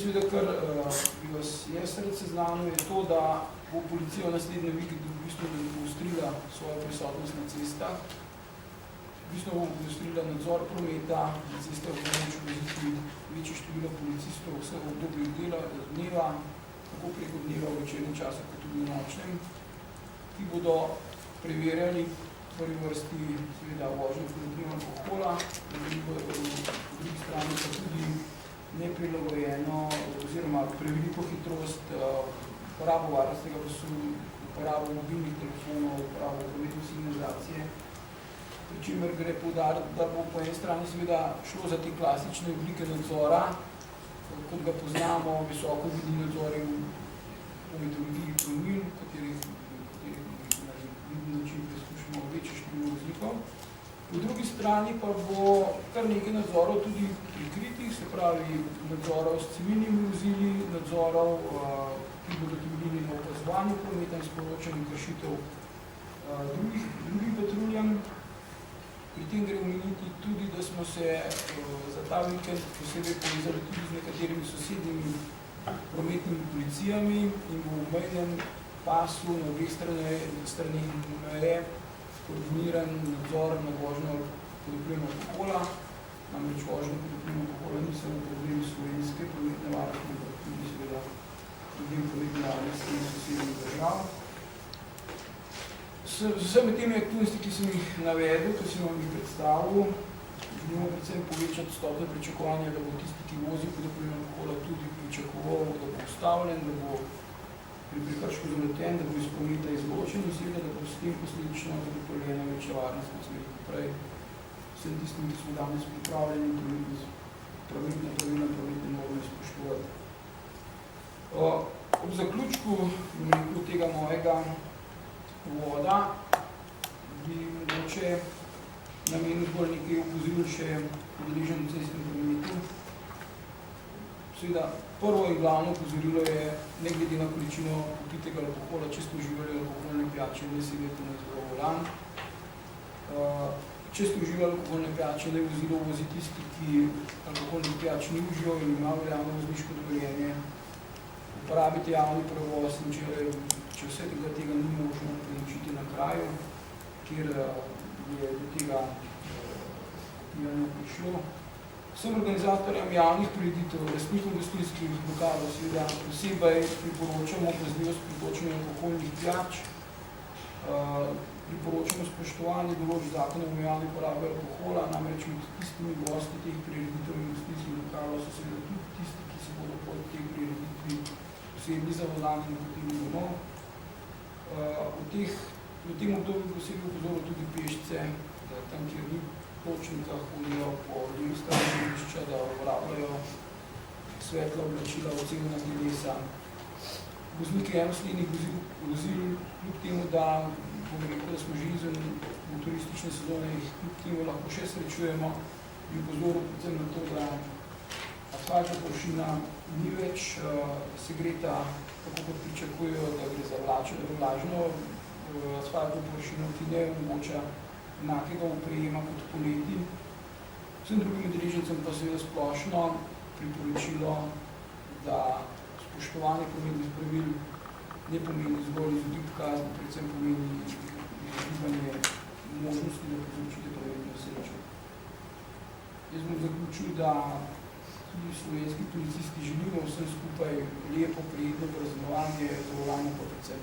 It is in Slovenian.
seveda, kar bi vas jaz rad seznanil, je to, da bo policija v naslednjem vikendu v bistvu poostrila svojo prisotnost na cestah. V bistvu bo poostrila nadzor prometa na cestah v pomoč voziti večje število policistov v vseh obdobjih dneva, tako preko dneva v večernem času, kot tudi v nočnem, ki bodo preverjali v prvi vrsti seveda vožnjo pod vplivom alkohola, po drugi strani pa tudi neprilagojeno oziroma preveliko hitrost, uporabo varnostnega pasu, uporabo mobilnih telefonov, uporabo prometne signalizacije, pri čemer gre poudariti, da bo po eni strani seveda šlo za te klasične oblike nadzora, kot ga poznamo, visoko vidni nadzori v metodologiji promil, katerih vidni način preskušamo večje število voznikov. Po drugi strani pa bo kar nekaj nadzorov tudi prikritih, se pravi nadzorov s civilnimi vozili, nadzorov, ki bodo temeljili na opazovanju prometa in sporočanju kršitev drugim patruljam. Pri tem gre omeniti tudi, da smo se za ta vikend posebej povezali tudi z nekaterimi sosednjimi prometnimi policijami in v obmejnem pasu na obeh strani meje koordiniran nadzor na vožnjo pod vplivom alkohola. Namreč vožnjo pod vplivom alkohola ni samo problem slovenske prometne varnosti, ampak tudi seveda problem prometne varnosti in sosednjih držav. Z vsemi temi aktivnosti, ki sem jih navedel, ki sem vam jih predstavil, želimo predvsem povečati stopnjo pričakovanja, da bo tisti, ki vozi pod vplivom alkohola, tudi pričakoval, da bo ustavljen, da bo pri prekršku zaleten, da bo iz prometa izločen in seveda, da bo s tem posledično zagotovljena večja varnost, kot sem rekel prej, vsem tistim, ki smo danes pripravljeni prometne norme spoštovati. Ob zaključku tega mojega voda bi mogoče namenil zgolj nekaj opozoril še udeleženim v cestnem prometu. Seveda, prvo in glavno opozorilo je, ne glede na količino popitega alkohola, če ste uživali alkoholne pijače, ne sedete na volan. Če ste uživali alkoholne pijače, ne vozilo vozi tisti, ki alkoholnih pijač ni užival in ima veljavno vozniško dovoljenje. Uporabite javni prevoz in če vse tega ni možno prenočiti na kraju, kjer je do tega pijanja prišlo. Vsem organizatorjem javnih prireditev, lastnikom gostinskih lokalov, seveda posebej priporočamo pazljivost pri točenju alkoholnih pijač, priporočamo spoštovanje določb zakona o omejevanju porabe alkohola, namreč med tistimi gosti teh prireditev in gostinskih lokalov so seveda tudi tisti, ki se bodo po teh prireditvi posebni za volan in potem domov. V tem obdobju posebej upozoril tudi pešce, da tam, kjer ni točnika, hodijo po drugi strani železnišča, da uporabljajo svetla oblačila, ocenjena telesa. Vozniki enoslednih vozil, kljub temu, da bomo rekel, da smo že izven turistične sezone, jih kljub temu lahko še srečujemo, bi upozoril predvsem na to, da asfaltna površina ni več segreta, tako kot pričakujejo, da gre za vlažno asfaltno površino, ki ne omogoča enakega oprijema kot poleti. Vsem drugim udeležencem pa seveda splošno priporočilo, da spoštovanje prometnih pravil ne pomeni zgolj izogib kazni, predvsem pomeni izogibanje možnosti, da povzročite prometno nesrečo. Jaz bom zaključil, da tudi slovenski policisti želimo vsem skupaj lepo, prijetno praznovanje, za volanje pa predvsem